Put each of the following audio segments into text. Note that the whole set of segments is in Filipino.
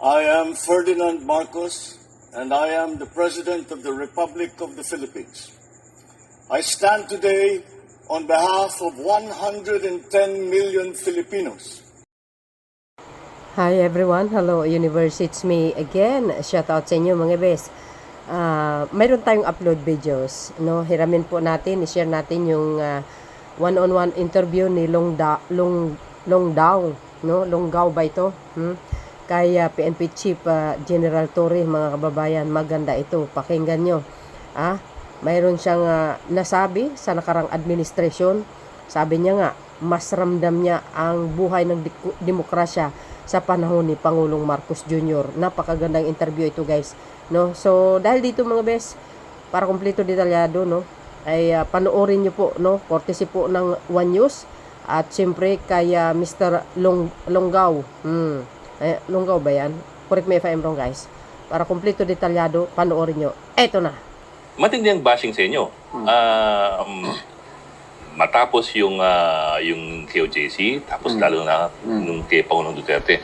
I am Ferdinand Marcos, and I am the President of the Republic of the Philippines. I stand today on behalf of 110 million Filipinos. Hi everyone, hello universe, it's me again. Shout out sa inyo mga bes. Mayroon tayong upload videos, no? Hiramin po natin, i-share natin yung one-on-one interview ni Longdaw, no? Longgaw ba ito? Kay PNP Chief General Torre, mga kababayan, maganda ito, pakinggan nyo. Mayroon siyang nasabi sa nakarang administrasyon. Sabi niya nga, mas ramdam niya ang buhay ng demokrasya sa panahon ni Pangulong Marcos Jr. Napakagandang interview ito, guys, no? So dahil dito mga bes, para kumpleto detalyado, no, ay panoorin niyo po, no, courtesy po ng One News at siyempre kay Mr. Longgaw. Longgaw ba yan? Correct me if I'm wrong, guys. Para kumpleto detalyado, panoorin nyo. Eto na. Matindi ang bashing sa inyo. Matapos yung KOJC, tapos lalo na nung kay Pangulong Duterte.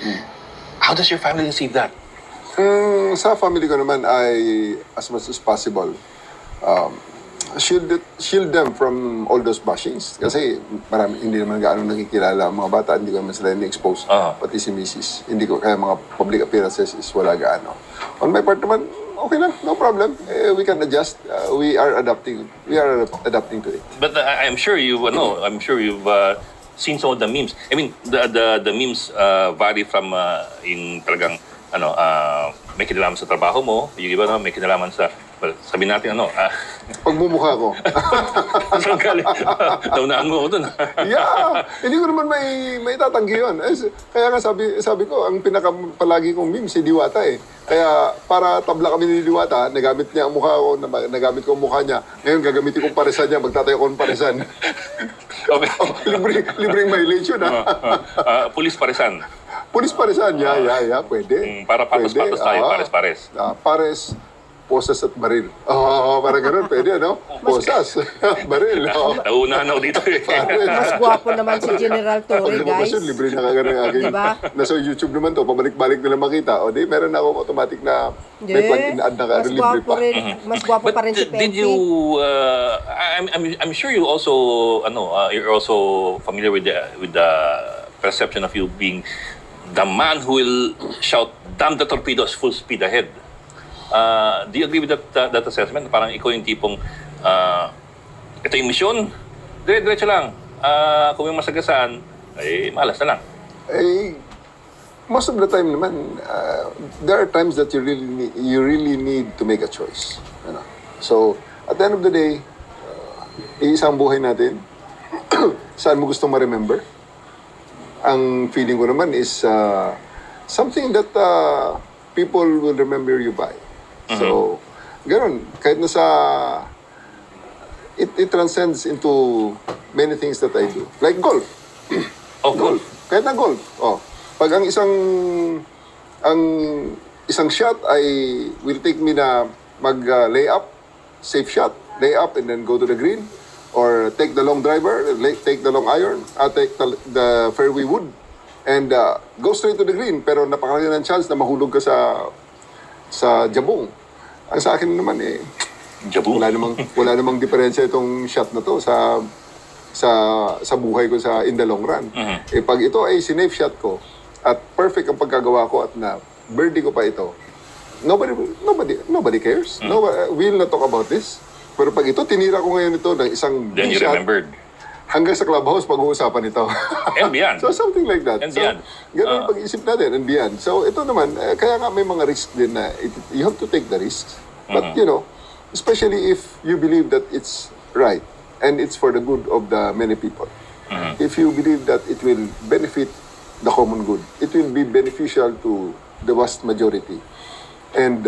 How does your family receive that? Sa family ko naman ay, as much as possible, shield them from all those bashings. Kasi marami, hindi naman gaano nakikilala ang mga bata, hindi ko naman sila expose pati si Mrs. Hindi ko, kaya mga public appearances is wala gaano. On my part naman, okay lang, no problem. We can adjust. We are adapting to it. But I'm sure you've seen some of the memes. I mean, the memes vary from yung talagang may kinalaman sa trabaho mo, yung iba may kinalaman sa, well, sabihin natin Pagmumukha ko. saan galing? Naunaan mo ako dun. Yeah! Hindi ko naman may tatanggi yun. Kaya nga sabi ko, ang palagi kong meme si Diwata eh. Kaya para tabla kami ni Diwata, nagamit niya ang mukha ko, nagamit ko ang mukha niya. Ngayon gagamitin kong paresan niya, magtatayo ko ng paresan. Okay. Libreng mileage yun Police paresan. Police paresan, yeah, pwede. Para pares-pares tayo, pares-pares. Pares, posas at baril. Parang ganun, pwede, no? Posas, baril. Nauunahan ako dito eh. Mas gwapo naman si General Torre, guys. Libre na kagano yung aking. Diba? Nasa YouTube naman to, pabalik-balik nila makita. O di, meron na akong automatic na may plug-in ad na libre pa. Mas gwapo pa rin si PNP. Did you, I'm sure you also, you're also familiar with the perception of you being the man who will shout, "Damn the torpedoes, full speed ahead." Do you agree with that assessment? Parang ikaw yung tipong, ito yung misyon, diretso lang. Kung yung masagasaan, ay malas na lang. Most of the time naman, there are times that you really need to make a choice. So, at the end of the day, iisang buhay natin, saan mo gustong ma-remember? Ang feeling ko naman is something that people will remember you by. So, ganun. Kahit nasa, it transcends into many things that I do. Like golf. Golf. Kahit na golf. Pag ang isang shot ay will take me na mag-lay up, safe shot, lay up and then go to the green, or take the long driver, take the long iron, take the fairway wood, and go straight to the green. Pero napakalaking ng chance na mahulog ka sa jabong. Ang sa akin naman jabong? Wala namang diferensya itong shot na to sa buhay ko sa in the long run. Pag ito ay sinafe shot ko at perfect ang pagkagawa ko at na birdie ko pa ito, nobody cares. We'll not talk about this. Pero pag ito, tinira ko ngayon ito ng isang then you shot, remembered. Hanggang sa clubhouse, pag-uusapan ito. And beyond. So, something like that. And beyond. Ganun yung pag-isip natin, and beyond. So, ito naman, kaya nga may mga risk din na you have to take the risks. But, especially if you believe that it's right and it's for the good of the many people. If you believe that it will benefit the common good, it will be beneficial to the vast majority. And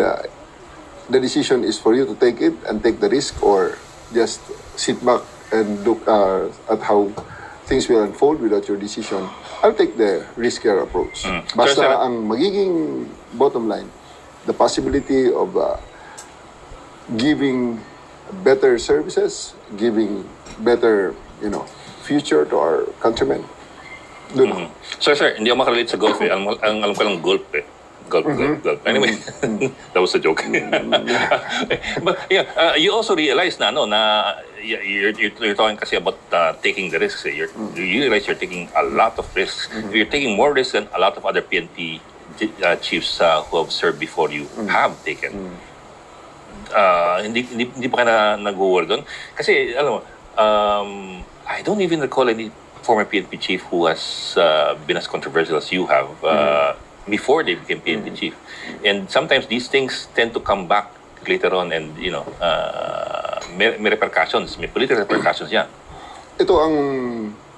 the decision is for you to take it and take the risk, or just sit back and look at how things will unfold without your decision. I'll take the riskier approach. Basta ang magiging bottom line, the possibility of giving better services, giving better, future to our countrymen. Doon. Sir, hindi ako makarelate sa golf eh. Alam ko lang golf eh. Gulp. Anyway, that was a joke. But yeah, you also realize na you're talking kasi about taking the risks. You realize you're taking a lot of risks. You're taking more risks than a lot of other PNP chiefs who have served before you have taken. Hindi pa ka nag-worry doon? Kasi, alam mo, I don't even recall any former PNP chief who has been as controversial as you have before they became PNP chief. And sometimes these things tend to come back later on and, may repercussions, may political repercussions yan. Ito ang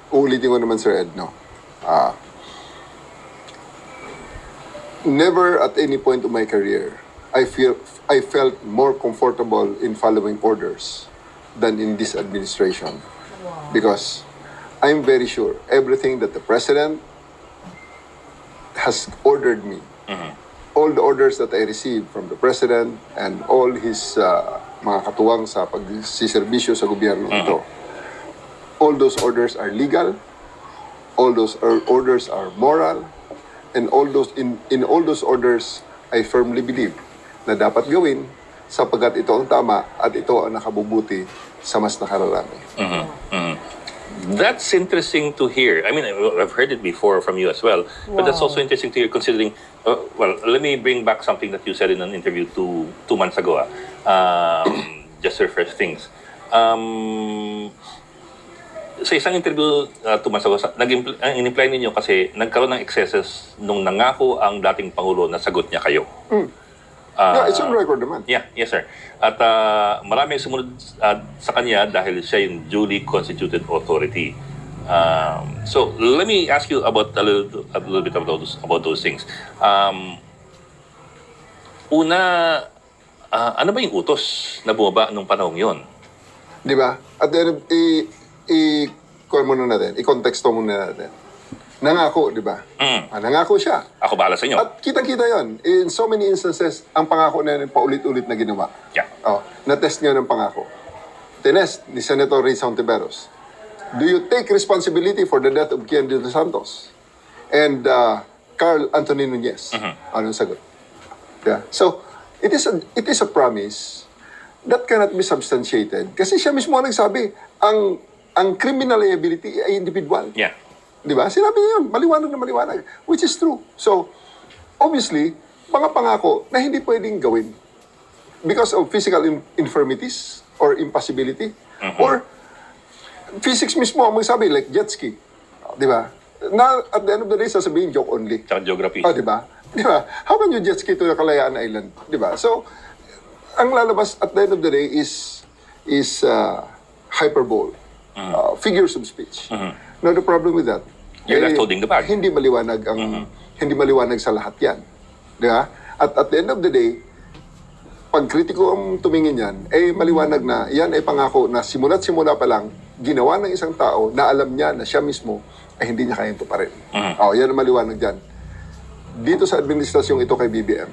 uulitin ko naman, Sir Ed, no? Never at any point of my career, I felt more comfortable in following orders than in this administration. Because I'm very sure everything that the President has ordered me, all the orders that I received from the President and all his mga katuwang sa pagsiservisyo sa gobyerno ito, all those orders are legal, all those orders are moral, and all those in all those orders, I firmly believe na dapat gawin sapagkat ito ang tama at ito ang nakabubuti sa mas nakararami. That's interesting to hear. I mean, I've heard it before from you as well, but that's also interesting to hear considering, well, let me bring back something that you said in an interview two months ago. Just to refresh things. Sa isang interview 2 months ago, in-imply ninyo kasi nagkaroon ng excesses nung nangako ang dating Pangulo na sagot niya kayo. Yeah, it's on record naman. Yeah, yes sir. At maraming sumunod sa kanya dahil siya yung duly constituted authority. So let me ask you about a little bit about those things. Una, ano ba yung utos na bumaba nung panahong yon? Di ba? At the end of, i-call muna natin, i-contexto muna natin. Nangako, di ba? Nangako siya. Ako bahala sa inyo. At kitang-kita yon. In so many instances, ang pangako na yun paulit-ulit na ginawa. Yeah. Na-test niya ng pangako. Tinest ni Senator Ray Ontiveros. Do you take responsibility for the death of Kian de los Santos? And Carl Anthony Nunez. Anong sagot? Yeah. So, it is a promise that cannot be substantiated. Kasi siya mismo ang nagsabi, ang criminal liability ay individual. Yeah. Di ba? Sinabi niya yun, maliwanag na maliwanag, which is true. So, obviously, mga pangako na hindi pwedeng gawin because of physical infirmities or impossibility or physics mismo ang magsabi, like jet ski. Di ba? Na, at the end of the day, sasabihin joke only. Tsaka geography. Di ba? Di ba? How can you jet ski to the Kalayaan Island? Di ba? So, ang lalabas at the end of the day is hyperbole, figures of speech. Now, the problem with that, you're left holding the bag. Hindi maliwanag ang hindi maliwanag sa lahat 'yan. Di ba? At the end of the day, pag kritiko ang tumingin yan, maliwanag na yan ay pangako na simula pa lang ginawa ng isang tao na alam niya na siya mismo ay hindi niya kayang tuparin. Yan ang maliwanag diyan. Dito sa administrasyong ito kay BBM,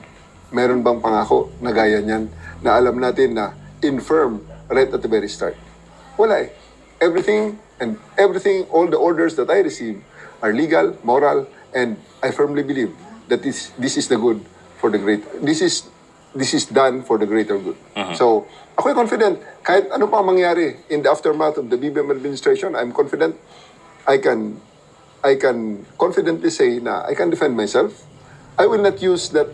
meron bang pangako na gaya niyan na alam natin na infirm right at the very start? Wala eh. Everything, all the orders that I receive are legal, moral, and I firmly believe that this is the good for the great. This is done for the greater good. So, ako'y confident kahit ano pa mangyari in the aftermath of the BBM administration, I'm confident I can confidently say na I can defend myself. I will not use that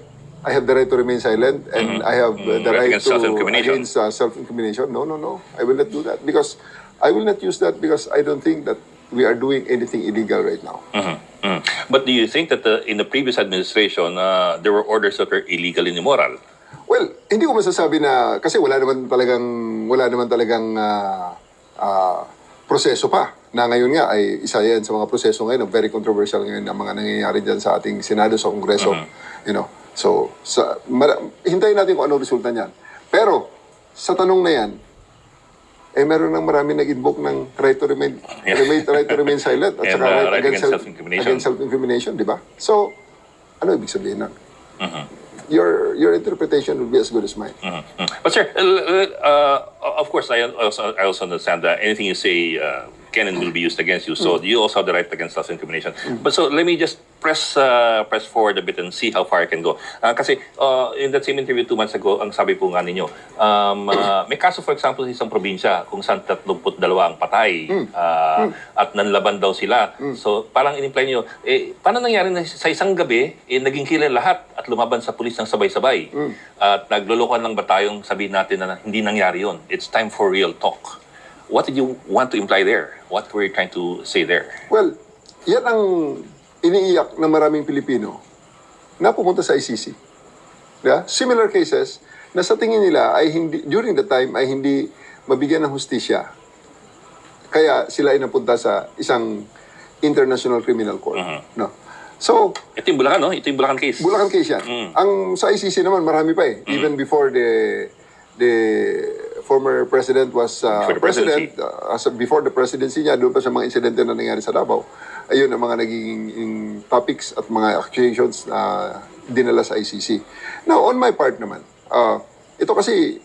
I have the right to remain silent and I have the right against to self-incrimination. against self-incrimination. No. I will not do that because I will not use that because I don't think that we are doing anything illegal right now. But do you think that in the previous administration, there were orders that were illegal and immoral? Well, hindi ko masasabi na kasi wala naman talagang proseso pa. Na ngayon nga ay isa yan sa mga proseso ngayon, very controversial ngayon ang mga nangyayari diyan sa ating Senado, sa Kongreso, So, hintayin natin kung anong resulta niyan. Pero sa tanong na yan, meron nang marami nag-invoke ng right to remain silent at saka right against self-incrimination, di ba? So, ano ibig sabihin nun? Your interpretation will be as good as mine. But sir, of course, I also understand that anything you say can and will be used against you. So you also have the right against self-incrimination. But so let me just press forward a bit and see how far I can go. Kasi in that same interview 2 months ago, ang sabi po nga ninyo, may kaso for example sa isang probinsya kung saan 32 ang patay at nanlaban daw sila. So parang in-imply nyo, paano nangyari na sa isang gabi, naging kilala lahat at lumaban sa pulis ng sabay-sabay? At naglolokohan lang ba tayong sabihin natin na hindi nangyari yon? It's time for real talk. What did you want to imply there? What were you trying to say there? Well, yan ang iniiyak ng maraming Pilipino na pumunta sa ICC. Yeah? Similar cases na sa tingin nila ay hindi, during the time ay hindi mabigyan ng hustisya. Kaya sila ay napunta sa isang International Criminal Court. No? So, ito yung Bulacan, no? Ito yung Bulacan case. Bulacan case yan. Ang sa ICC naman, marami pa eh. Even before the former president was president, before the presidency niya, doon pa sa mga insidente na nangyari sa Davao, ayun ang mga naging topics at mga accusations na dinala sa ICC. Now, on my part naman, ito kasi,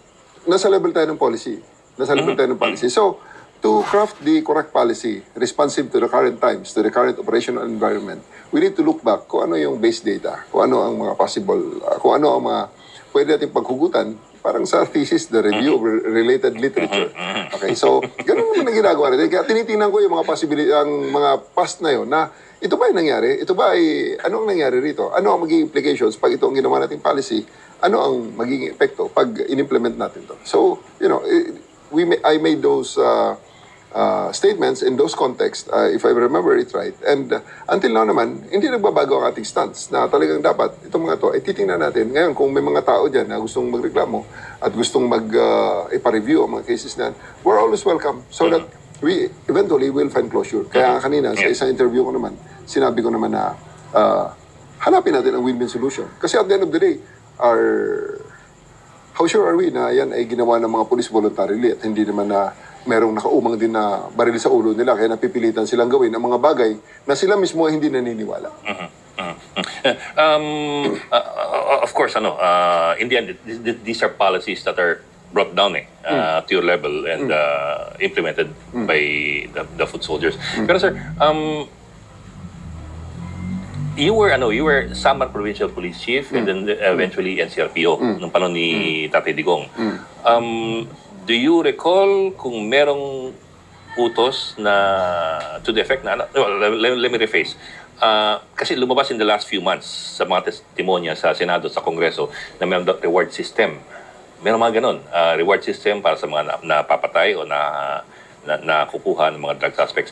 nasa level tayo ng policy. Nasa level tayo ng policy. So, to craft the correct policy, responsive to the current times, to the current operational environment, we need to look back kung ano yung base data, kung ano ang mga possible, kung ano ang mga pwede natin paghugutan, parang sa thesis, the review of related literature. Okay, so, ganun naman ang ginagawa natin. Kaya tinitingnan ko yung mga possibility, ang mga past na yun, na ito ba ay nangyari? Ito ba ay, ano ang nangyari rito? Ano ang magiging implications pag ito ang ginawa nating policy? Ano ang magiging epekto pag in-implement natin to? So, you know, I made those statements in those contexts, if I remember it right. And until now naman, hindi nagbabago ang ating stance na talagang dapat itong mga to ay titingnan natin. Ngayon, kung may mga tao dyan na gustong magreklamo at gustong ipa-review ang mga cases na, we're always welcome so that we eventually will find closure. Kaya kanina, sa isang interview ko naman, sinabi ko naman na hanapin natin ang win-win solution. Kasi at the end of the day, how sure are we na yan ay ginawa ng mga police voluntarily at hindi naman na merong nakaumang din na baril sa ulo nila kaya napipilitan silang gawin ang mga bagay na sila mismo ay hindi naniniwala. Of course, in the end, these are policies that are brought down to your level and implemented by the foot soldiers. Pero sir, you were Samar Provincial Police Chief and then eventually NCRPO nung panahon ni Tatay Digong. Do you recall kung merong utos na to the effect na, let me rephrase, kasi lumabas in the last few months sa mga testimonya sa Senado, sa Kongreso, na mayroong reward system. Meron mga ganun, reward system para sa mga napapatay o nakukuha ng mga drug suspects.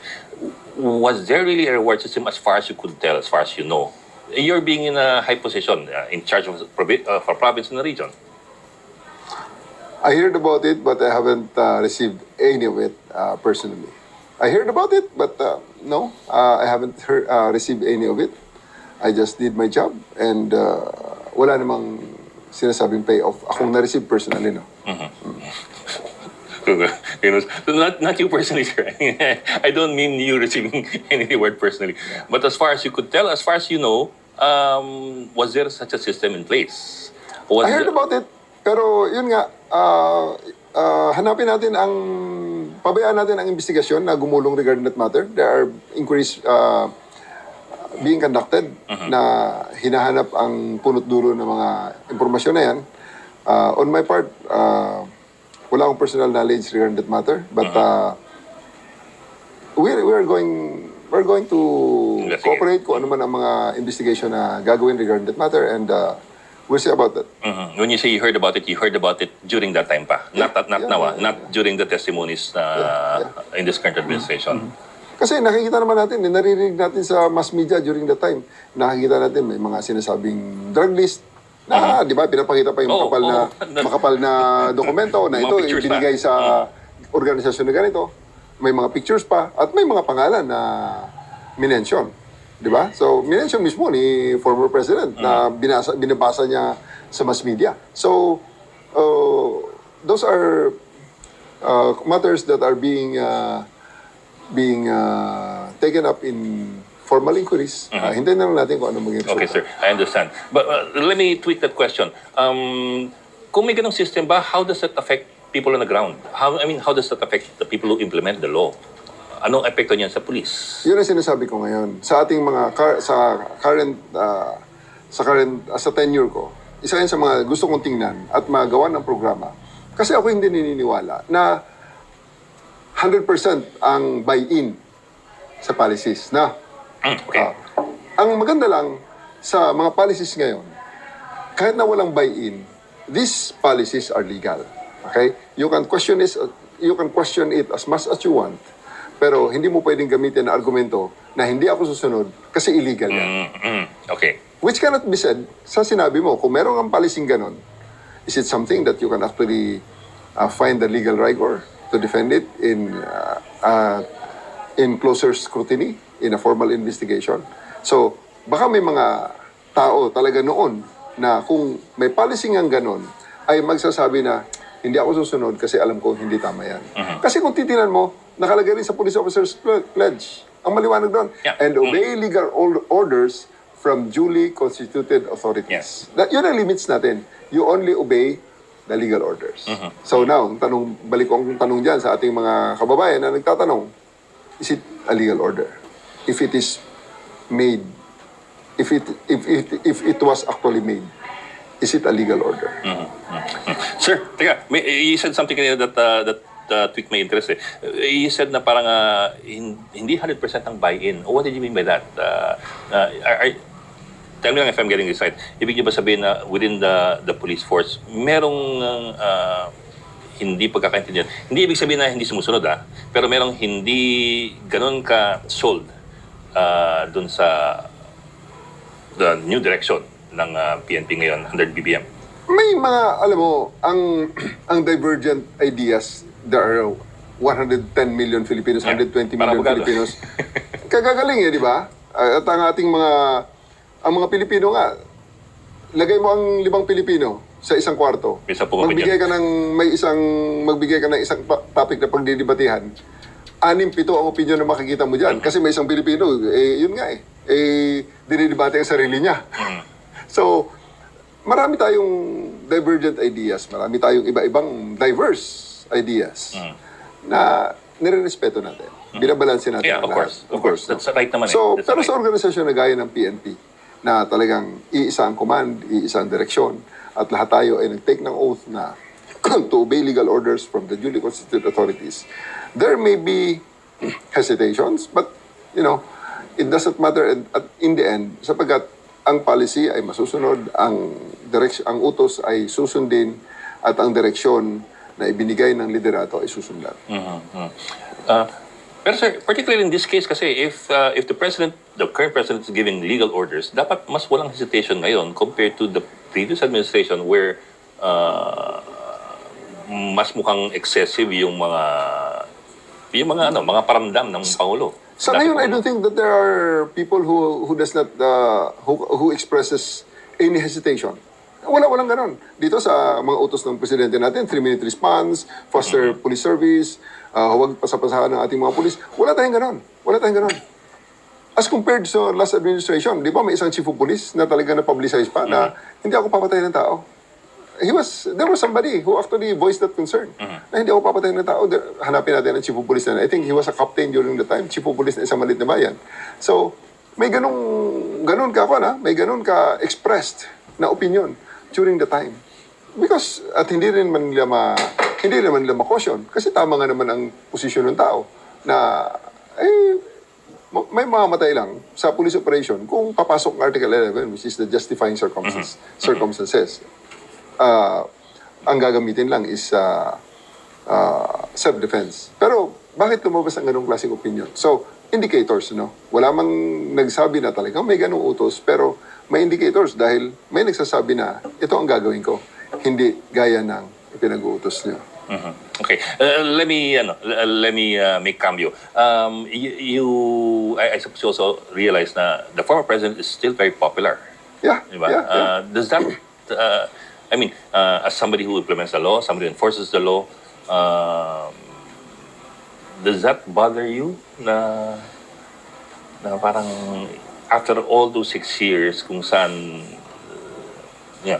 Was there really a reward system as far as you could tell, as far as you know? You're being in a high position, in charge of a province in the region. I heard about it, but I haven't received any of it personally. I heard about it, but no, I haven't received any of it. I just did my job, and wala namang sinasabing payoff akong na-receive personally, no? Not you personally, sir. I don't mean you receiving any reward personally. But as far as you could tell, as far as you know, was there such a system in place? I heard about it, pero yun nga, hanapin natin pabayaan natin ang investigasyon na gumulong regarding that matter. There are inquiries being conducted na hinahanap ang punot dulo ng mga impormasyon na yan. On my part, wala akong personal knowledge regarding that matter, but we're going to cooperate kung ano man ang mga investigation na gagawin regarding that matter, and we'll see about that. When you say you heard about it during that time pa. Not now, not during the testimonies in this current administration. Kasi nakikita naman natin, naririnig natin sa mass media during that time, nakikita natin may mga sinasabing drug list na, di ba, pinapakita pa yung makapal na dokumento na ito ibinigay sa organisasyon na ganito. May mga pictures pa at may mga pangalan na minention. Di ba? So, minention mismo ni former president na binabasa niya sa mass media. So, those are matters that are being taken up in formal inquiries. Hintayin na lang natin kung ano magiging resulta. Okay, sir. I understand. But let me tweak that question. Kung may ganong system ba, how does that affect people on the ground? How does that affect the people who implement the law? anong epekto niyan sa police? Yun ang sinasabi ko ngayon. Sa ating mga sa tenure ko, isa yan sa mga gusto kong tingnan at magawa ng programa. Kasi ako hindi naniniwala na 100% ang buy-in sa policies na. Okay. Ang maganda lang sa mga policies ngayon, kahit na walang buy-in, these policies are legal. Okay? You can question it as much as you want, pero hindi mo pwedeng gamitin na argumento na hindi ako susunod kasi illegal yan. Okay. Which cannot be said sa sinabi mo. Kung meron kang policing ganon, is it something that you can actually find the legal rigor to defend it in closer scrutiny, in a formal investigation? So, baka may mga tao talaga noon na kung may policing ang ganon, ay magsasabi na hindi ako susunod kasi alam ko hindi tama yan. Kasi kung titinan mo, nakalagay rin sa police officer's pledge. Ang maliwanag doon. Yeah. And obey legal orders from duly constituted authorities. Yun ang limits natin. You only obey the legal orders. So now, balik ko ang tanong dyan sa ating mga kababayan na nagtatanong, is it a legal order? If it is made, if it was actually made, is it a legal order? Sir, teka, you said something kanina that tweaked my interest. You said na parang hindi 100% ang buy-in. What did you mean by that? Tell me lang if I'm getting this right. Ibig niyo ba sabihin na within the police force, merong hindi pagkakaintindihan? Hindi ibig sabihin na hindi sumusunod, pero merong hindi ganun ka-sold dun sa the new direction ng PNP ngayon under BBM. May mga, alam mo, ang divergent ideas, there are 110 million Filipinos, 120 million Filipinos. Kagagaling di ba? At ang ating mga Pilipino nga, lagay mo ang 5 Pilipino sa isang kwarto. Magbigay ka ng isang topic na pagdidibatihan. 6-7 ang opinion na makikita mo dyan. Kasi may isang Pilipino, yun nga dinidibate ang sarili niya. So, marami tayong divergent ideas, marami tayong iba-ibang diverse ideas na nire-respeto natin. Binabalansin natin ang lahat. Of course. That's right naman. So, pero sa organisasyon na gaya ng PNP, na talagang iisa ang command, iisa ang direksyon, at lahat tayo ay nag-take ng oath na to obey legal orders from the duly constituted authorities, there may be hesitations, but, it doesn't matter in the end, sapagkat ang policy ay masusunod, ang utos ay susundin, at ang direksyon na ibinigay ng liderato ay susundan. Pero sir, particularly in this case kasi if the current president is giving legal orders, dapat mas walang hesitation ngayon compared to the previous administration where mas mukhang excessive yung mga paramdam ng Pangulo. Sa ngayon, I don't think that there are people who does not who expresses any hesitation. Walang ganon. Dito sa mga utos ng presidente natin, 3-minute response, faster police service, huwag pasapasahan ng ating mga pulis. Wala tayong ganon. As compared sa last administration, di ba may isang chief of police na talaga na-publicize pa na hindi ako papatayin ng tao. There was somebody who actually voiced that concern na hindi ako papatayin ng tao. Hanapin natin ang chief of police na. I think he was a captain during the time, chief of police na isang maliit na bayan. So, may ganun ka expressed na opinion during the time. Because, at hindi rin man nila ma-caution. Kasi tama nga naman ang posisyon ng tao na, may mamamatay lang sa police operation kung papasok ng Article 11, which is the justifying circumstances. Ang gagamitin lang is self-defense. Pero, bakit lumabas ang ganong klaseng opinion? So, indicators, Wala mang nagsabi na talagang may ganong utos, pero may indicators dahil may nagsasabi na ito ang gagawin ko, hindi gaya ng pinag-uutos niyo. Okay. Let me make cambio. I suppose you also realize na the former president is still very popular. Yeah. Diba? Yeah. Does that as somebody who implements the law, somebody who enforces the law, does that bother you na parang after all those 6 years kung saan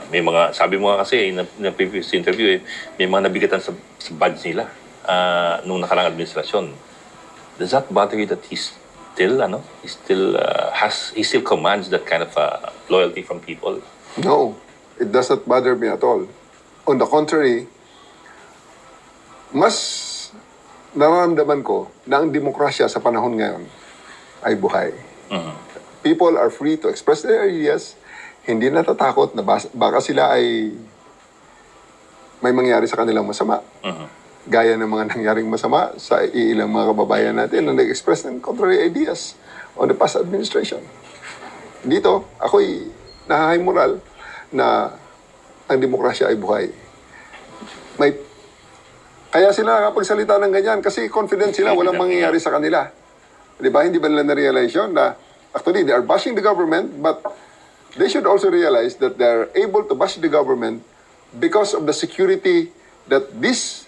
may mga, sabi mo kasi na previous interview may mga nabigatan sa badge nila nung nakarang administrasyon. does that bother you that he still commands that kind of loyalty from people? No, it does not bother me at all. On the contrary, mas nararamdaman ko na ang demokrasya sa panahon ngayon ay buhay. People are free to express their ideas, hindi natatakot na baka sila ay may mangyari sa kanilang masama. Gaya ng mga nangyaring masama sa ilang mga kababayan natin na nag-express ng contrary ideas on the past administration. Dito, ako'y nahahay moral na ang demokrasya ay buhay. Kaya sila nakapagsalita ng ganyan kasi confident sila walang mangyayari sa kanila. Diba? Hindi ba nila na-realize yun na actually they are bashing the government but they should also realize that they are able to bash the government because of the security that this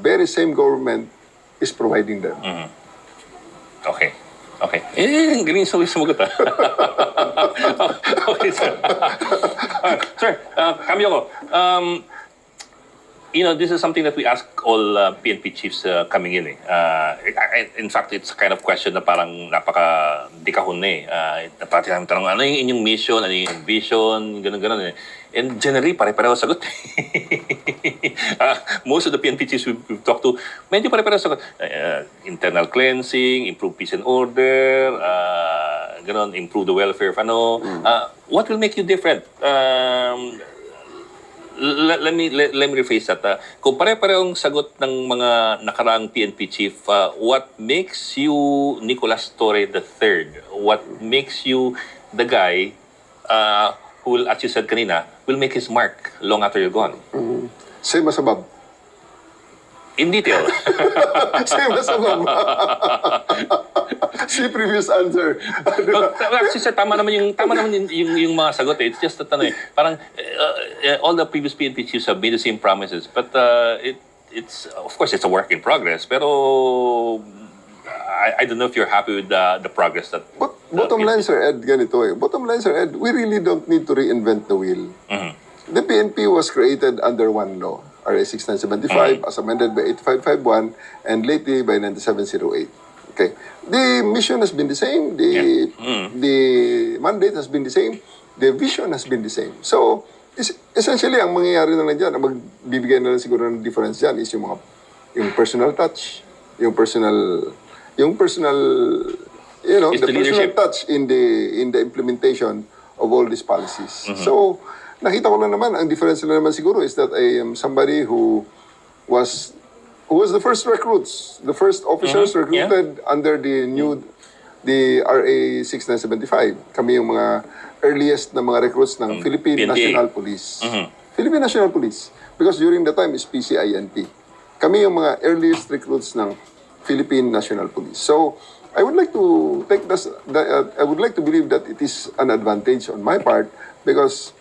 very same government is providing them. Okay. Galing sumagot ah. Okay, sir. Sir, kami ako. This is something that we ask all PNP chiefs coming in. In fact, it's a kind of question na parang napaka-dikahon Pati namin tanong, ano yung inyong mission, ano yung vision, gano'n. And generally, pare-pareho sagot. Most of the PNP chiefs we've talked to, medyo pare-pareho sagot. Internal cleansing, improve peace and order, improve the welfare of what will make you different? Let me rephrase that. Kung pare-parehong sagot ng mga nakaraang PNP chief, what makes you Nicolas Torre III? What makes you the guy who will, as you said kanina, will make his mark long after you're gone? Same as above. In detail. Same as above. See previous answer. Actually, sir, tama naman yung mga sagot. It's just that parang all the previous PNP chiefs have made the same promises, but it's of course it's a work in progress. Pero I don't know if you're happy with the progress that. But bottom line, Sir Ed, ganito Bottom line, Sir Ed, we really don't need to reinvent the wheel. The PNP was created under one law, RA 6975, as amended by 8551, and lately by 9708. Okay. The mission has been the same. The mandate has been the same. The vision has been the same. So, essentially, ang mangyayari na lang dyan, ang magbibigay na lang siguro ng difference dyan is yung personal touch, yung personal, the personal touch in the implementation of all these policies. So, nakita ko lang naman, ang difference na naman siguro is that I am somebody who was the first recruits, the first officers recruited under the RA 6975. Kami yung mga earliest na mga recruits ng Philippine PNPA. National Police. Philippine National Police. Because during the time is PCINP. Kami yung mga earliest recruits ng Philippine National Police. So, I would like to I would like to believe that it is an advantage on my part because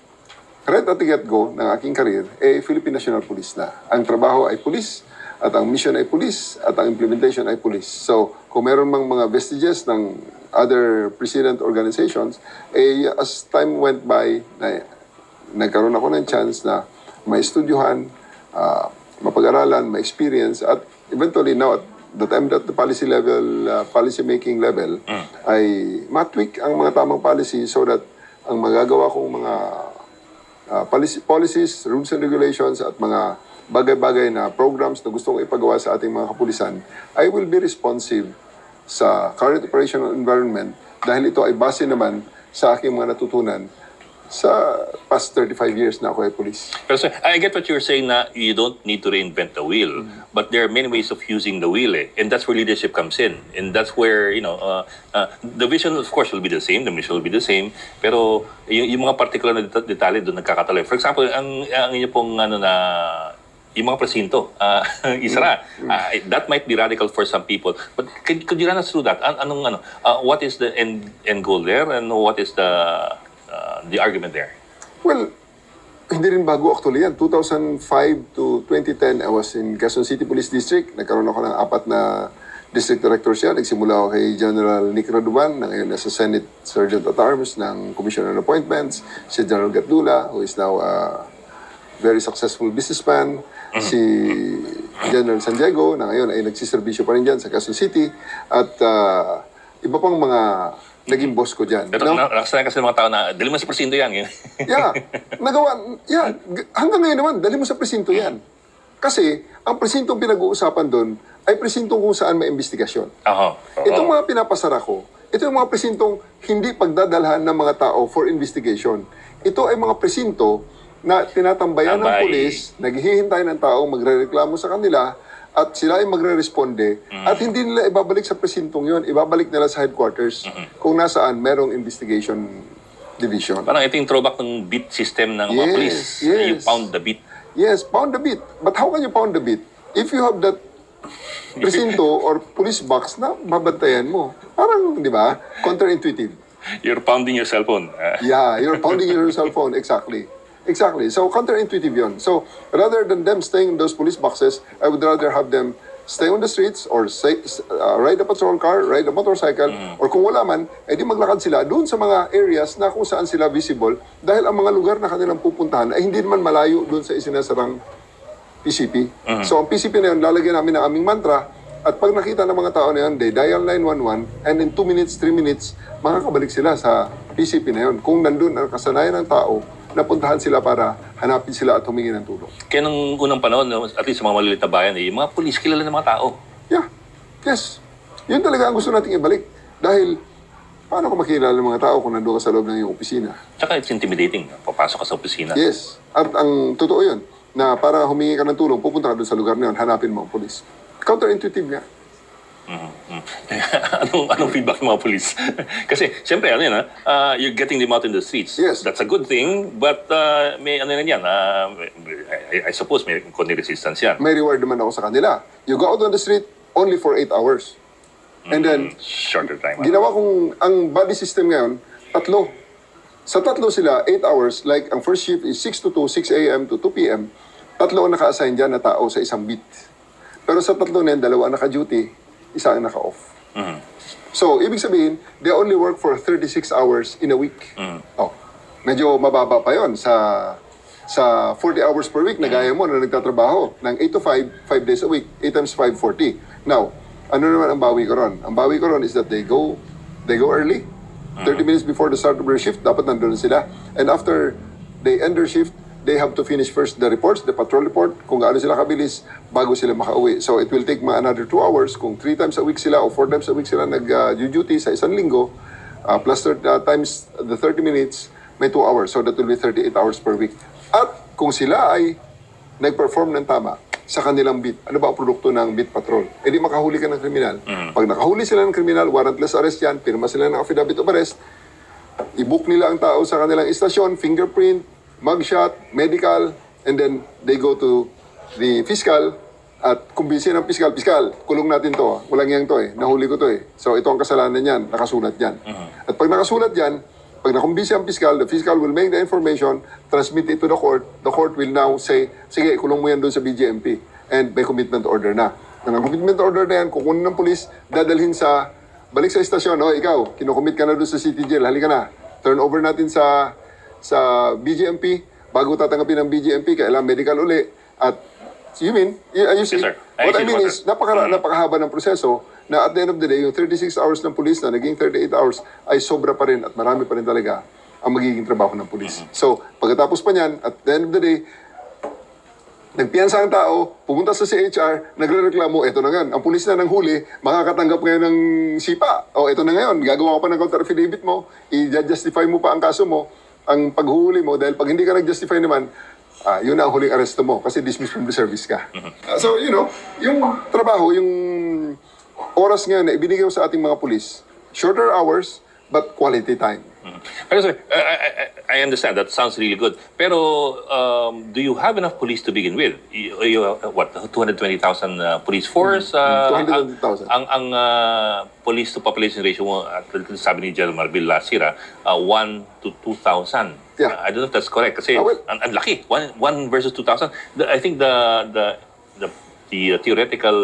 right at the get-go ng aking career, Philippine National Police na. Ang trabaho ay police, at ang mission ay police, at ang implementation ay police. So, kung meron mang mga vestiges ng other precedent organizations, as time went by, nagkaroon ako ng chance na maistudyuhan, mapag-aralan, ma-experience, at eventually now, at the time that the policy-making level, ay matweak ang mga tamang policy so that ang magagawa kong mga policies, rules and regulations at mga bagay-bagay na programs na gusto kong ipagawa sa ating mga kapulisan, I will be responsive sa current operational environment dahil ito ay base naman sa aking mga natutunan sa past 35 years na ako ay police. Pero sir, I get what you're saying na you don't need to reinvent the wheel, but there are many ways of using the wheel and that's where leadership comes in. And that's where, the vision of course will be the same, the mission will be the same, pero yung mga particular na detalye doon nagkakatalo. For example, ang inyo pong yung mga presinto, isara. That might be radical for some people. But could you run us through that? What is the end goal there and what is the argument there? Well, hindi rin bago actually yan. 2005 to 2010, I was in Quezon City Police District. Nagkaroon ako ng 4 na district directors yan. Nagsimula ako kay General Nick Raduan, na ngayon nasa Senate Sergeant at Arms ng Commission on Appointments. Si General Gatdula, who is now very successful businessman, si General San Diego, na ngayon ay nagsiservisyo pa rin dyan sa Quezon City, at iba pang mga naging boss ko dyan. Pero nakasanayan kasi ng mga tao na, dali mo sa presinto yan. Hanggang ngayon naman, dali mo sa presinto yan. Kasi, ang presintong pinag-uusapan doon, ay presintong kung saan may investigasyon. Itong mga pinapasara ko, ito yung mga presintong hindi pagdadalhan ng mga tao for investigation. Ito ay mga presinto na tinatambayan ng pulis, naghihintay ng taong magrereklamo sa kanila, at sila ay magre-responde, at hindi nila ibabalik sa presintong yon, ibabalik nila sa headquarters kung nasaan merong investigation division. Parang ito yung throwback ng beat system ng mga pulis. You pound the beat. Yes, pound the beat. But how can you pound the beat? If you have that presinto or police box na babantayan mo, parang, di ba, counterintuitive. You're pounding your cellphone. Yeah, you're pounding your cell phone. Exactly. So, counterintuitive yun. So, rather than them staying in those police boxes, I would rather have them stay on the streets or ride a patrol car, ride a motorcycle, or kung wala man, edi maglakad sila doon sa mga areas na kung saan sila visible dahil ang mga lugar na kanilang pupuntahan ay hindi naman malayo doon sa isinasarang PCP. So, ang PCP na yun, lalagyan namin ng aming mantra, at pag nakita ng mga tao na yun, they dial 911, and in 2 minutes, 3 minutes, makakabalik sila sa PCP na yun. Kung nandun ang kasanayan ng tao, napuntahan sila para hanapin sila at humingi ng tulong. Kaya nung unang panahon, at least sa mga maliliit na bayan, yung mga pulis kilala ng mga tao. Yeah. Yes. Yun talaga ang gusto nating ibalik. Dahil, paano ko makilala ng mga tao kung nandun ka sa loob ng iyong opisina? Tsaka it's intimidating. Papasok ka sa opisina. Yes. At ang totoo yun, na para humingi ka ng tulong, pupunta ka doon sa lugar na yun, hanapin mo ang pulis. Counterintuitive nga. Anong feedback ng mga pulis? Kasi, siyempre, you're getting them out in the streets. Yes. That's a good thing, but may yan, I suppose may konti resistance yan. May reward naman ako sa kanila. You go out on the street only for 8 hours. And then, shorter time. ginawa kong, ang body system ngayon, 3. Sa 3 sila, 8 hours, like ang first shift is 6 to 2, 6 a.m. to 2 p.m., 3 ang naka-assign dyan na tao sa isang beat. Pero sa 3 na yan, 2 ang naka-duty, 1 ang naka-off. So, ibig sabihin, they only work for 36 hours in a week. Medyo mababa pa yon sa 40 hours per week na gaya mo na nagtatrabaho ng 8 to 5, 5 days a week, 8 times 5, 40. Now, ano naman ang bawi ko ron? Ang bawi ko ron is that they go early, 30 minutes before the start of their shift, dapat nandun sila. And after they end their shift, they have to finish first the reports, the patrol report, kung gaano sila kabilis bago sila makauwi. So it will take another 2 hours. Kung 3 times a week sila o 4 times a week sila nag-duty sa isang linggo, plus times the 30 minutes, may 2 hours. So that will be 38 hours per week. At kung sila ay nag-perform ng tama sa kanilang beat, ano ba ang produkto ng beat patrol? E di makahuli ka ng kriminal. Pag nakahuli sila ng kriminal, warrantless arrest yan, pirma sila ng affidavit of arrest, i-book nila ang tao sa kanilang istasyon, fingerprint, mugshot, medical, and then they go to the fiscal at kumbinsin ng fiscal, kulong natin to, walang yang to nahuli ko to So ito ang kasalanan niyan, nakasulat yan. At pag nakasulat yan, pag nakumbinsi ang fiscal, the fiscal will make the information, transmit it to the court will now say, sige, kulong mo yan doon sa BJMP, and may commitment order na. Ang commitment order na yan, kukunin ng police, dadalhin balik sa istasyon, ikaw, kinukommit ka na doon sa city jail, halika na, turn over natin sa BJMP, bago tatanggapin ng BJMP, kailangan medical uli. At, you see, Yes, sir. what I mean is, napakahaba ng proseso, na at the end of the day, yung 36 hours ng police na naging 38 hours, ay sobra pa rin at marami pa rin talaga ang magiging trabaho ng police. So, pagkatapos pa niyan, at the end of the day, nagpiyansa ang tao, pumunta sa CHR, nagre-reklamo, eto na nga, ang pulis na nang huli, makakatanggap ngayon ng sipa. O eto na ngayon, gagawa ka pa ng counter affidavit mo, i-justify mo pa ang kaso mo, ang paghuli mo, dahil pag hindi ka nag-justify naman, yun na ang huling aresto mo kasi dismissed from the service ka. So, yung trabaho, yung oras ngayon na ibinigay sa ating mga pulis, shorter hours, but quality time. Pero sir, I understand. That sounds really good. Pero do you have enough police to begin with? You what, 220,000 police force? 220,000. Ang police to population ratio mo, sabi ni General Marbil last year, 1 to 2,000. Yeah. I don't know if that's correct. Kasi ang laki. 1 versus 2,000. I think the theoretical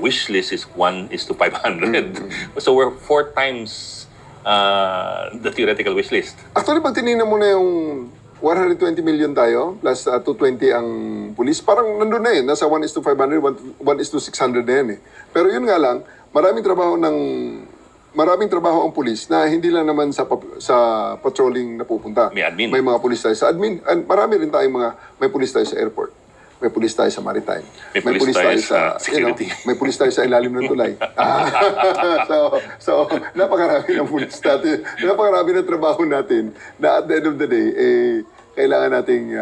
wish list is 1 is to 500. So we're 4 times the theoretical wish list. Actually, pag tinignan mo na yung 120 million tayo, plus 220 ang police. Parang nandun na nasa 1 is to 500, 1 is to 600 na yan eh. Pero yun nga lang, maraming trabaho ang pulis na hindi lang naman sa patrolling na pupunta. May admin. May mga pulis tayo sa admin. And marami rin tayong may pulis tayo sa airport. May pulis tayo sa maritime. May pulis tayo sa security. May pulis tayo sa ilalim ng tulay. So, napakarami ng pulis natin. Napakarami ng trabaho natin na at the end of the day, kailangan nating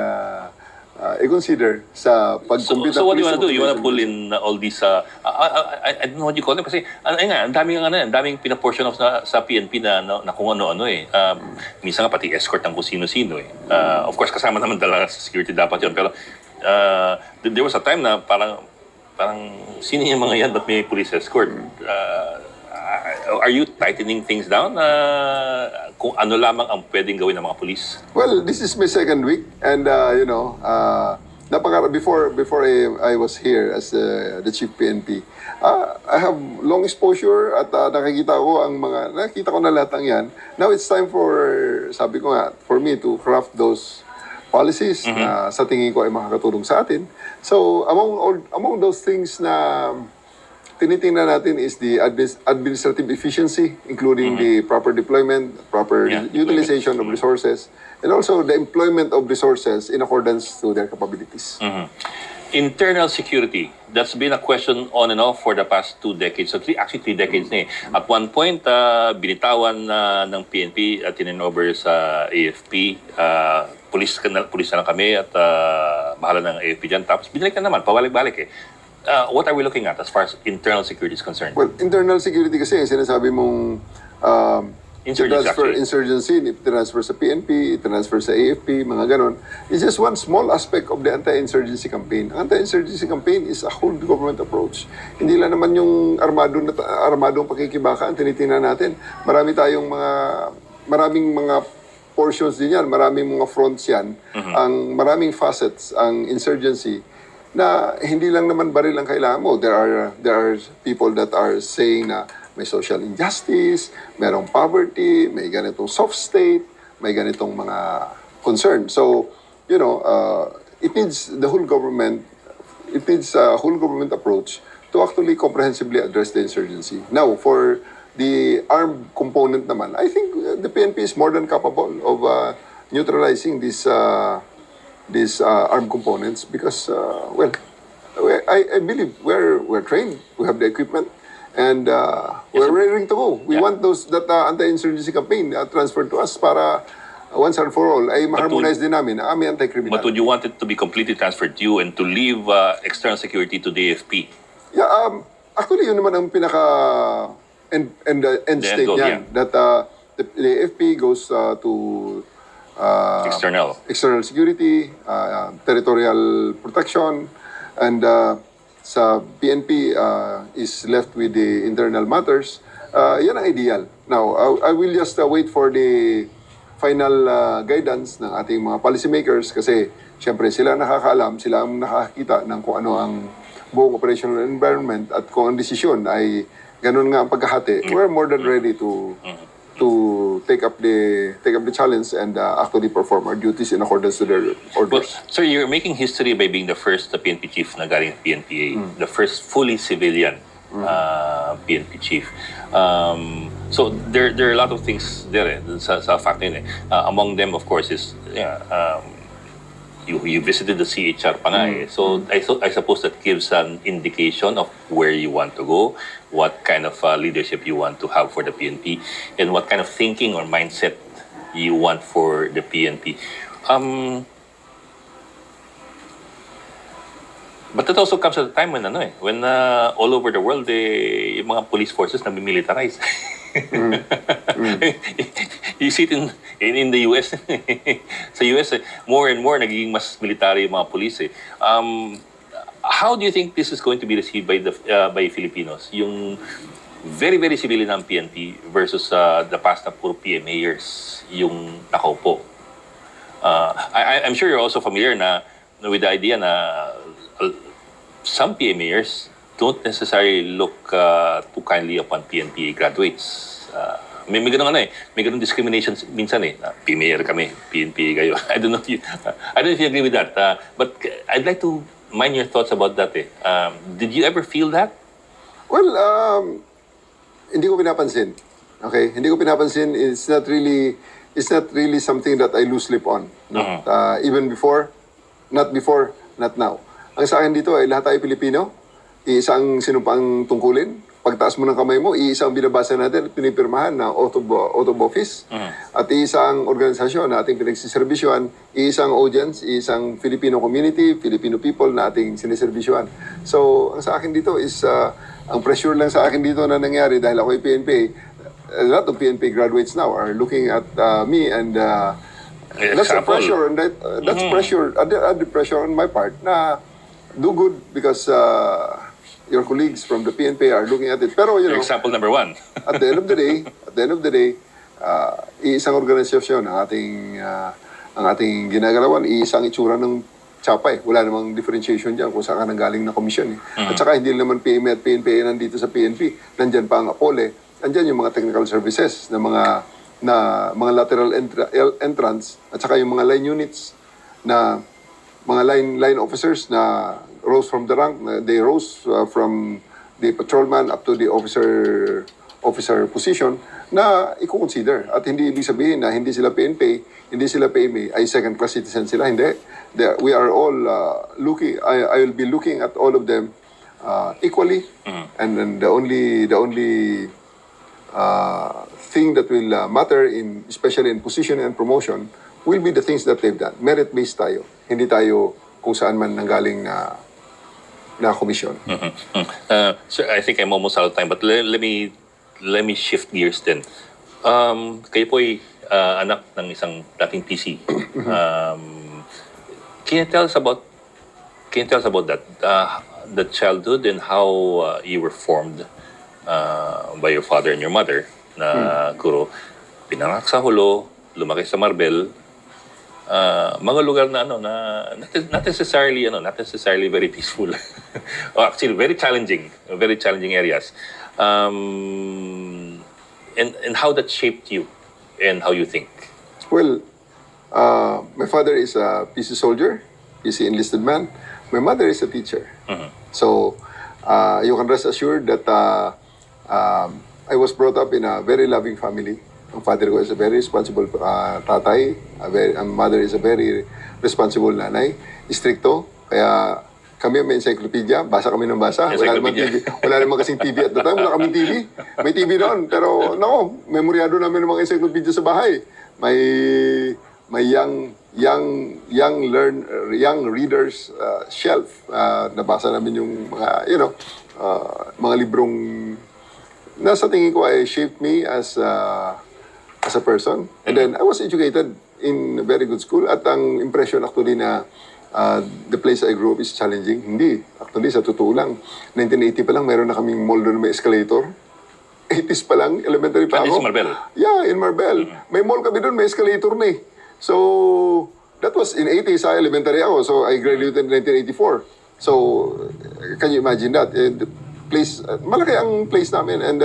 i-consider sa pagkumpita. So what do you want to do? You want to pull in all these, I don't know what you call them kasi, ang daming pinaportion of sa PNP na kung ano-ano eh. Minsan nga pati escort ng kung sino-sino eh. Of course, kasama naman talaga sa security dapat yun. Pero there was a time na parang sino yung mga yan, ba't may police escort? Are you tightening things down? Kung ano lamang ang pwedeng gawin ng mga police? Well, this is my second week, and before I was here as the chief PNP, I have long exposure at nakikita ko na lahat ng yan. Now it's time sabi ko nga, for me to craft those policies na sa tingin ko ay makakatulong sa atin. So among those things na tinitingnan natin is the administrative efficiency, including the proper deployment, proper utilization of resources, and also the employment of resources in accordance to their capabilities. Internal security, that's been a question on and off for the past 2 decades. So actually 3 decades na eh. At one point, binitawan ng PNP at tininover sa AFP. Pulis na lang kami at bahala ng AFP dyan. Tapos binalik na naman, pabalik-balik eh. What are we looking at as far as internal security is concerned? Well, internal security kasi sinasabi mong insurgency, transfer sa PNP, transfer sa AFP, mga ganon. It's just one small aspect of the anti-insurgency campaign. Ang anti-insurgency campaign is a whole government approach. Hindi lang naman yung armadong pakikibaka ang tinitingnan natin. Maraming mga portions din yan, maraming mga fronts yan, maraming facets ang insurgency na hindi lang naman baril ang kailangan mo. There are people that are saying na may social injustice, merong poverty, may ganitong soft state, may ganitong mga concern. So, it needs a whole government approach to actually comprehensively address the insurgency. Now, for the armed component naman, I think the PNP is more than capable of neutralizing these armed components because, I believe we're trained, we have the equipment, and we're raring to go. We want that anti-insurgency campaign transferred to us para once and for all ay ma-harmonize din namin ang aming anti-criminal. But would you want it to be completely transferred to you and to leave external security to the AFP? Yeah, actually yun naman ang pinaka end state niyan. That the AFP goes to external security, territorial protection, and sa PNP is left with the internal matters. Yan ang ideal. Now, I will just wait for the final guidance ng ating mga policymakers kasi syempre sila nakakaalam, sila ang nakakita ng kung ano ang buong operational environment at kung ang desisyon ay ganun nga ang pagkahati. We're more than ready to take up the challenge and actually perform our duties in accordance to their orders. Well, sir, you're making history by being the first PNP chief na galing PNPA, the first fully civilian PNP chief. So there are a lot of things there sa fact yun eh. Among them, of course, is you visited the CHR pa nga eh. So I suppose that gives an indication of where you want to go, what kind of leadership you want to have for the PNP, and what kind of thinking or mindset you want for the PNP. But that also comes at a time when all over the world yung mga police forces na militarize. You see it in the US. Sa US, more and more nagiging mas military yung mga police eh. How do you think this is going to be received by Filipinos? Yung very, very civilian ng PNP versus the past na puro PMAers yung nakaupo. I'm sure you're also familiar with the idea na some PMAers don't necessarily look too kindly upon PNPA graduates. may ganun may ganun discrimination minsan PMA kami, PNPA kayo. I don't know if you agree with that. But I'd like to mind your thoughts about that. Did you ever feel that? Well, hindi ko pinapansin. Okay? Hindi ko pinapansin. It's not really something that I lose sleep on. No? Even before, not now. Ang sa akin dito ay lahat tayo Pilipino. Iisang sinumpang tungkulin. Pagtaas mo ng kamay mo, iisang binabasa natin at pinipirmahan na oath of office. At iisang organisasyon na ating pinagsiservisyohan, iisang audience, iisang Filipino community, Filipino people na ating siniservisyohan. So, ang sa akin dito is, ang pressure lang sa akin dito na nangyari dahil ako ay PNPA, a lot of PNPA graduates now are looking at me and that's a pressure, and that's pressure, added pressure on my part na do good because your colleagues from the PNPA are looking at it. Pero, Example number 1. at the end of the day, iisang organisasyon ang ating ginagalawan, iisang itsura ng tsapa. Wala namang differentiation diyan kung saan ka nanggaling na komisyon. At saka hindi naman PMA at PNPA nandito sa PNP. Nandyan pa ang APOLE. Nandyan yung mga technical services na mga lateral entrance at saka yung mga line units na mga line officers na rose from the rank. They rose from the patrolman up to the officer position na i-consider. At hindi ibig sabihin na hindi sila PNP, hindi sila PMA, ay second-class citizen sila. Hindi. We are all looking, I will be looking at all of them equally. And then the only thing that will matter, especially in position and promotion, will be the things that they've done. Merit-based tayo. Hindi tayo kung saan man nanggaling na komisyon. Sir, I think I'm almost out of time, but let me shift gears then. Kayo po ay anak ng isang dating PC. Can you tell us about that, the childhood and how you were formed by your father and your mother na Kuro, pinanganak sa Hulo, lumaki sa Marbel, mga lugar na not necessarily very peaceful. Or actually very challenging areas. And how that shaped you and how you think. Well, my father is a PC soldier, PC enlisted man. My mother is a teacher. So, you can rest assured that I was brought up in a very loving family. Ang father ko is a very responsible tatay. Ang mother is a very responsible nanay. Stricto. Kaya kami may encyclopedia. Basa kami ng basa. Wala naman kasing TV at the time. Wala kaming TV. May TV noon. Pero, memoryado namin ng mga encyclopedia sa bahay. May young readers shelf. Nabasa namin yung mga, mga librong nasa tingin ko ay shaped me as a person. And then I was educated in a very good school. At ang impression actually na the place I grew up is challenging. Hindi. Actually, sa totoo lang, 1980 pa lang, meron na kaming mall doon na may escalator. 80s pa lang, elementary pa ako. In Marbel? Yeah, in Marbel. May mall kami doon, may escalator na eh. So, that was in 80s, elementary ako. So, I graduated in 1984. So, can you imagine that? The place, malaki ang place namin. And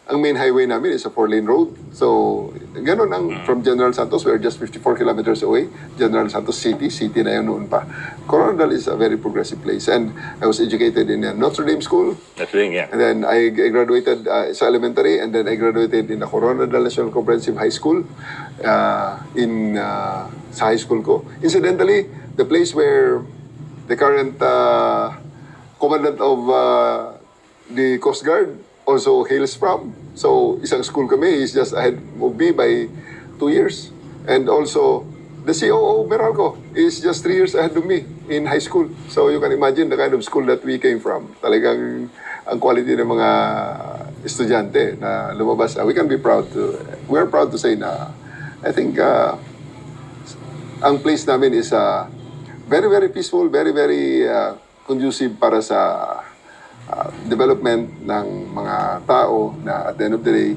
ang main highway namin is a 4-lane road. So, ganun ang from General Santos, we're just 54 kilometers away. General Santos City na yun noon pa. Coronadal is a very progressive place. And I was educated in a Notre Dame school. Notre Dame, yeah. And then I graduated sa elementary, and then I graduated in the Coronadal National Comprehensive High School sa high school ko. Incidentally, the place where the current commandant of the Coast Guard also hails from. So, isang school kami is just ahead of me by 2 years. And also, the COO Meralco is just 3 years ahead of me in high school. So, you can imagine the kind of school that we came from. Talagang ang quality ng mga estudyante na lumabas. We're proud to say na, I think, ang place namin is very, very peaceful, very, very conducive para sa development ng mga tao na at the end of the day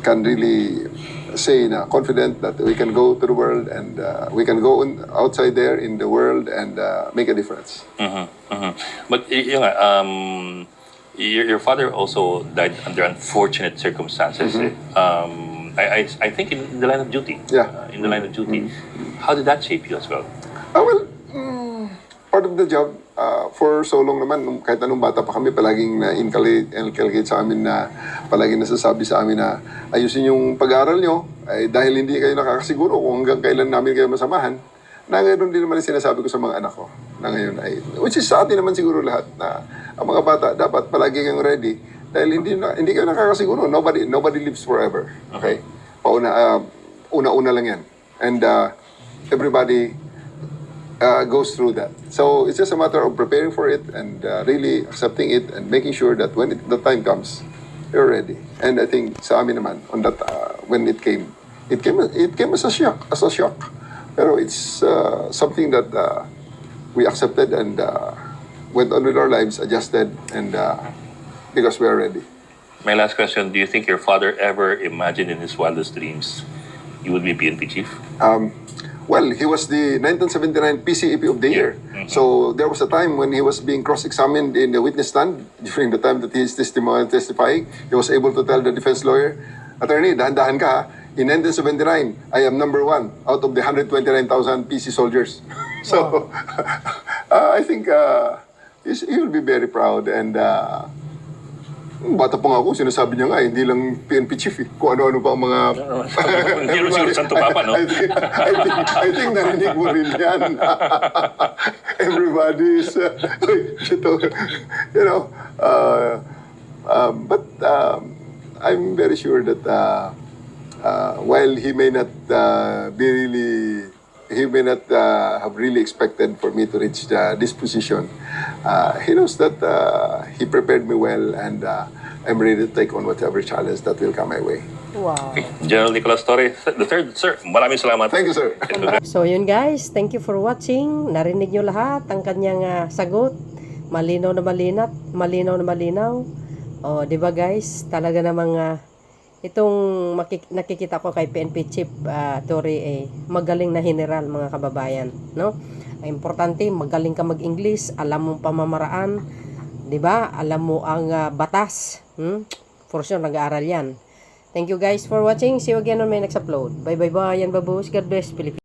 can really say na confident that we can go to the world and we can go outside there in the world and make a difference. But your father also died under unfortunate circumstances. I think in the line of duty. Yeah. In the line of duty. How did that shape you as well? Well, part of the job, for so long naman, kahit anong bata pa kami, palaging na-inculcate sa amin na, palaging nasasabi sa amin na ayusin yung pag-aaral nyo, ay dahil hindi kayo nakakasiguro kung hanggang kailan namin kayo masamahan, na ngayon din naman yung sinasabi ko sa mga anak ko, na ngayon ay, which is sa atin naman siguro lahat, na ang mga bata, dapat palagi kayong ready, dahil hindi kayo nakakasiguro, nobody lives forever, okay? Una-una lang yan. And everybody goes through that. So it's just a matter of preparing for it and really accepting it and making sure that when the time comes, you're ready. And I think sa amin naman on that when it came as a shock. Pero it's something that we accepted and went on with our lives, adjusted, and because we are ready. My last question, do you think your father ever imagined in his wildest dreams you would be PNP chief? Well, he was the 1979 PCEP of the year. So there was a time when he was being cross-examined in the witness stand during the time that he is testifying. He was able to tell the defense lawyer, "Attorney, dahan-dahan ka ha. In 1979, I am number 1 out of the 129,000 PC soldiers." So I think he will be very proud and bata pa nga ako, sinasabi niya nga, hindi lang PNP chief eh. Kung ano-ano pa ang mga... Hindi rin siguro Santo Papa, no? I think narinig mo rin yan. Everybody's, you know, but I'm very sure that while he may not have really expected for me to reach this position. He knows that he prepared me well and I'm ready to take on whatever challenge that will come my way. Wow. Okay. General Nicolas Torre, the third, sir. Maraming salamat. Thank you, sir. So yun guys, thank you for watching. Narinig nyo lahat ang kanyang sagot. Malinaw na malinaw. O, di ba guys, talaga namang itong nakikita ko kay PNP Chief Torre magaling na general mga kababayan, no? Importante magaling ka mag-English, alam mo pamamaraan, 'di ba? Alam mo ang batas. For sure nag-aaral 'yan. Thank you guys for watching. See you again on my next upload. Bye bye bye. Yan babos. God bless Philippines.